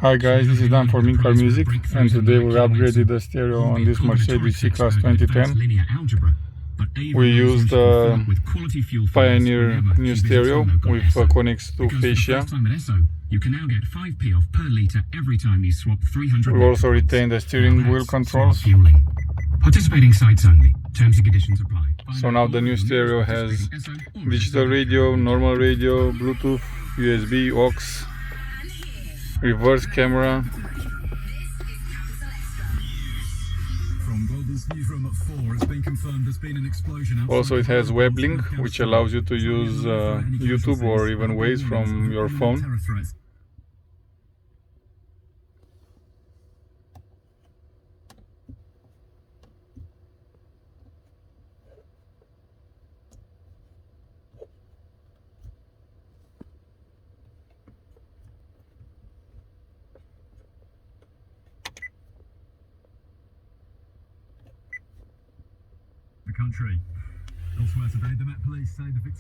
Hi guys, this is Dan for Car Music, and today we upgraded the stereo on this Mercedes C Class 2010. We used Pioneer new stereo with connects to fascia. You can now get 5p off per litre every time you swap 300. We also retain the steering wheel controls. Participating sites only. Terms and conditions apply. So now the new stereo has digital radio, normal radio, Bluetooth, USB, aux, reverse camera. Also it has Weblink, which allows you to use YouTube or even Waze from your phone. The country. Elsewhere today, the Met Police say the